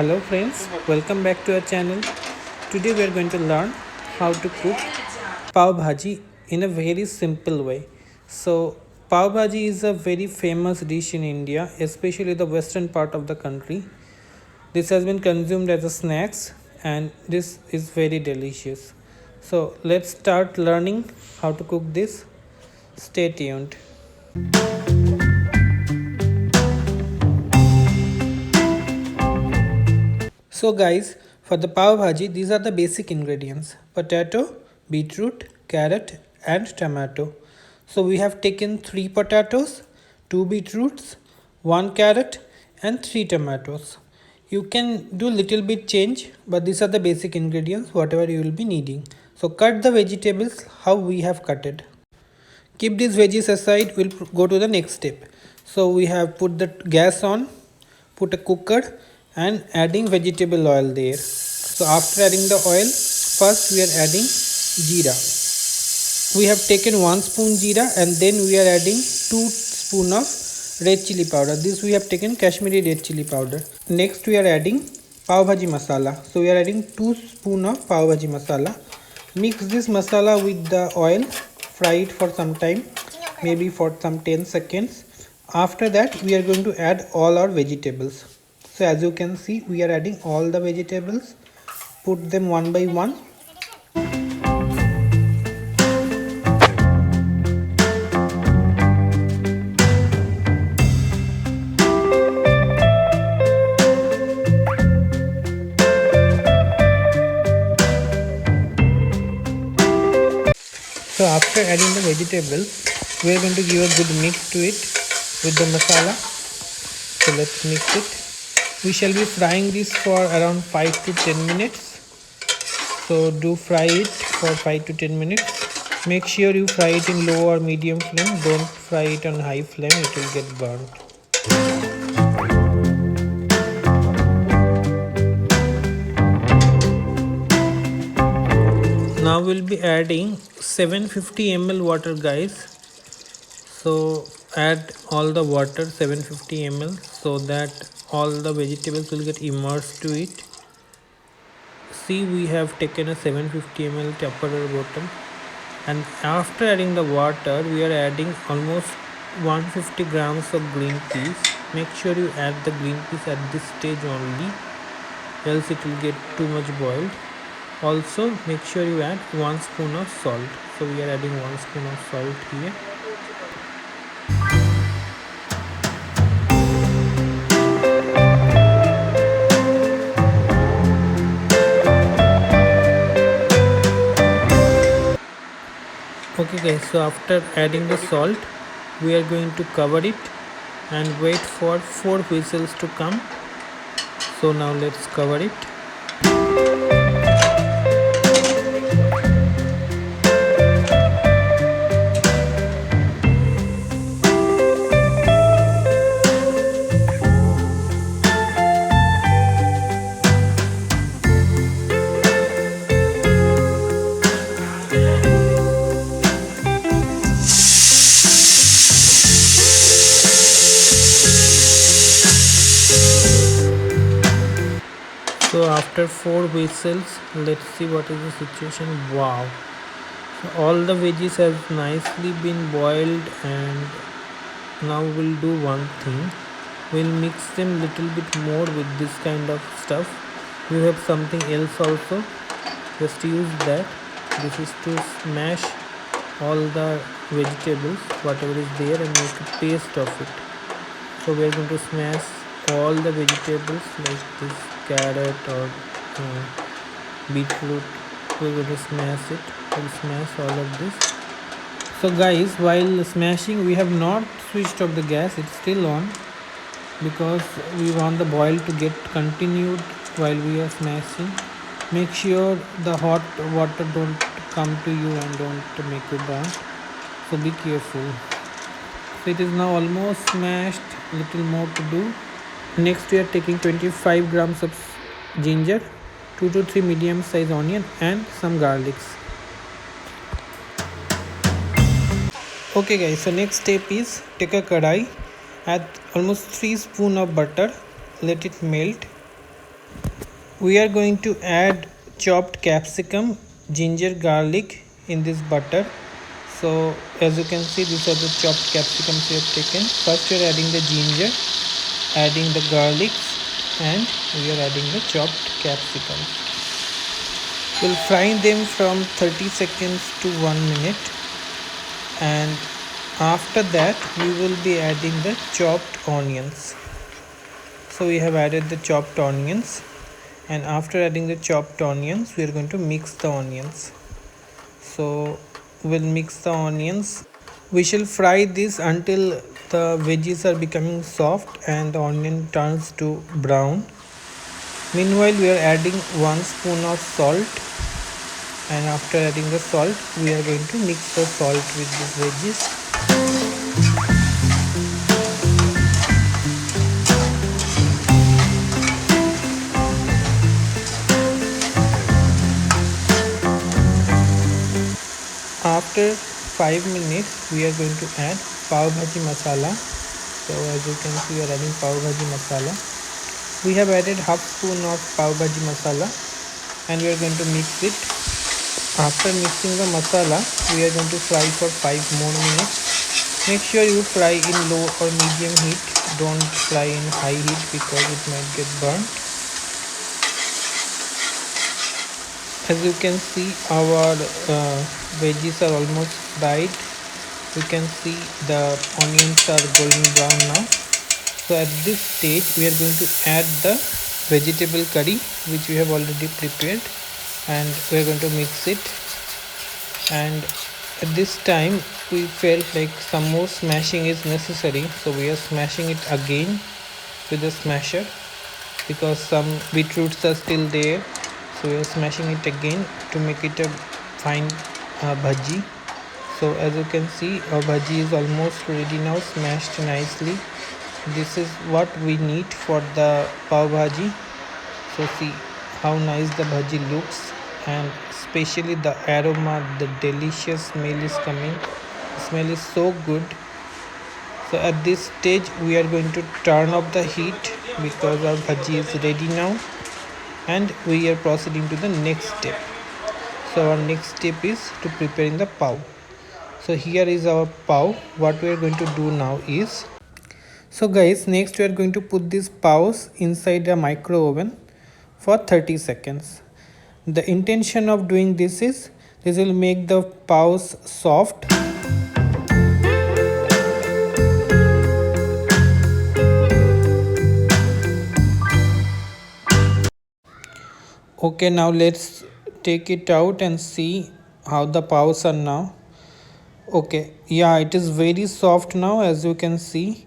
Hello friends, welcome back to our channel. Today we are going to learn how to cook pav bhaji in a very simple way. So pav bhaji is a very famous dish in India, especially the western part of the country. This has been consumed as a snacks and this is very delicious. So let's start learning how to cook this. Stay tuned. So guys, for the pav bhaji, these are the basic ingredients: potato, beetroot, carrot and tomato. So we have taken 3 potatoes, 2 beetroots, 1 carrot and 3 tomatoes. You can do little bit change, but these are the basic ingredients whatever you will be needing. So cut the vegetables how we have cut it. Keep these veggies aside, we'll go to the next step. So we have put the gas on, put a cooker and adding vegetable oil there. So after adding the oil, first we are adding jeera. We have taken 1 spoon jeera and then we are adding 2 spoon of red chili powder. This we have taken Kashmiri red chili powder. Next we are adding pav bhaji masala. So we are adding 2 spoon of pav bhaji masala. Mix this masala with the oil, fry it for some time, maybe for some 10 seconds. After that we are going to add all our vegetables. So as you can see, we are adding all the vegetables, put them one by one. So after adding the vegetables, we are going to give a good mix to it with the masala. So let's mix it. We shall be frying this for around 5 to 10 minutes. So do fry it for 5 to 10 minutes. Make sure you fry it in low or medium flame. Don't fry it on high flame, it will get burnt. Now we'll be adding 750 ml water guys. So add all the water 750 ml so that all the vegetables will get immersed to it. See, we have taken a 750 ml Tupperware bottle, and after adding the water we are adding almost 150 grams of green peas. Make sure you add the green peas at this stage only, else it will get too much boiled. Also make sure you add 1 spoon of salt. So we are adding 1 spoon of salt here. Okay guys, so after adding the salt, we are going to cover it and wait for 4 whistles to come. So now let's cover it. So after 4 whistles, let's see what is the situation. Wow, so all the veggies have nicely been boiled, and now we'll do one thing. We'll mix them little bit more with this kind of stuff. We have something else also, just use that. This is to smash all the vegetables whatever is there and make a paste of it. So we are going to smash all the vegetables like this carrot or beetroot. We're going to smash it. We'll smash all of this. So guys, while smashing we have not switched off the gas, it's still on because we want the boil to get continued while we are smashing. Make sure the hot water don't come to you and don't make you burn, so be careful. So it is now almost smashed, little more to do. Next we are taking 25 grams of ginger, 2 to 3 medium size onion and some garlics. Okay guys, so next step is take a kadai, add almost 3 spoon of butter, let it melt. We are going to add chopped capsicum, ginger, garlic in this butter. So as you can see, these are the chopped capsicums we have taken. First we are adding the ginger, adding the garlic, and we are adding the chopped capsicums. We'll fry them from 30 seconds to 1 minute, and after that we will be adding the chopped onions. So we have added the chopped onions, and after adding the chopped onions we are going to mix the onions. So we'll mix the onions. We shall fry this until the veggies are becoming soft and the onion turns to brown. Meanwhile we are adding 1 spoon of salt, and after adding the salt we are going to mix the salt with these veggies. After 5 minutes we are going to add pav bhaji masala. So as you can see we are adding pav bhaji masala. We have added half spoon of pav bhaji masala and we are going to mix it. After mixing the masala we are going to fry for 5 more minutes. Make sure you fry in low or medium heat. Don't fry in high heat because it might get burnt. As you can see our veggies are almost fried. You can see the onions are golden brown now. So at this stage we are going to add the vegetable curry which we have already prepared, and we are going to mix it. And at this time we felt like some more smashing is necessary, so we are smashing it again with a smasher because some beetroots are still there. So we are smashing it again to make it a fine bhaji. So as you can see our bhaji is almost ready now, smashed nicely. This is what we need for the pav bhaji. So see how nice the bhaji looks, and especially the aroma, the delicious smell is coming. The smell is so good. So at this stage we are going to turn off the heat because our bhaji is ready now, and we are proceeding to the next step. So our next step is to preparing the pav. So here is our pav. What we are going to do now is, so guys, next we are going to put these pavs inside a micro oven for 30 seconds. The intention of doing this is, this will make the pavs soft. Okay, now let's take it out and see how the pavs are now. Okay, yeah, it is very soft now as you can see.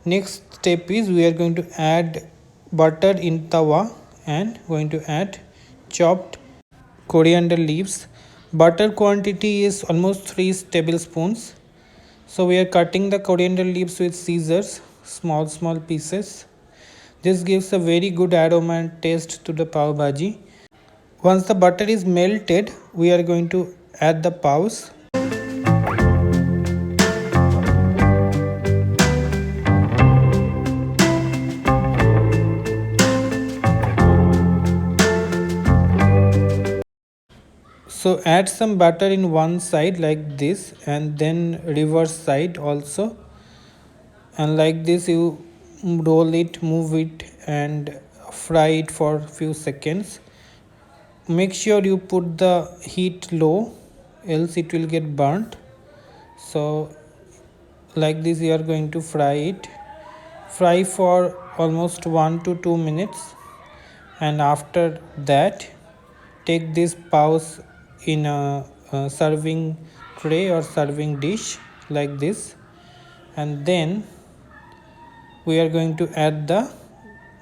Next step is we are going to add butter in tawa and going to add chopped coriander leaves. Butter quantity is almost 3 tablespoons. So we are cutting the coriander leaves with scissors, small pieces. This gives a very good aroma and taste to the pav bhaji. Once the butter is melted, we are going to add the pavs. So add some butter in one side like this, and then reverse side also, and like this you roll it, move it, and fry it for few seconds. Make sure you put the heat low, else it will get burnt. So like this you are going to fry it. Fry for almost 1 to 2 minutes, and after that take this pause in a serving tray or serving dish like this, and then we are going to add the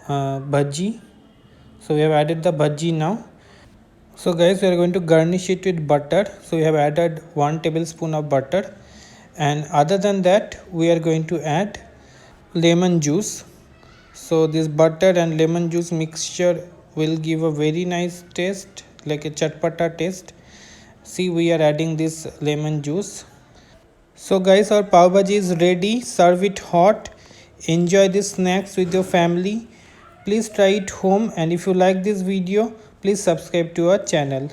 bhaji. So we have added the bhaji now. So guys, we are going to garnish it with butter. So we have added 1 tablespoon of butter, and other than that we are going to add lemon juice. So this butter and lemon juice mixture will give a very nice taste, like a chatpata taste. See, we are adding this lemon juice. So guys, our pav bhaji is ready. Serve it hot. Enjoy these snacks with your family. Please try it home, and if you like this video, please subscribe to our channel.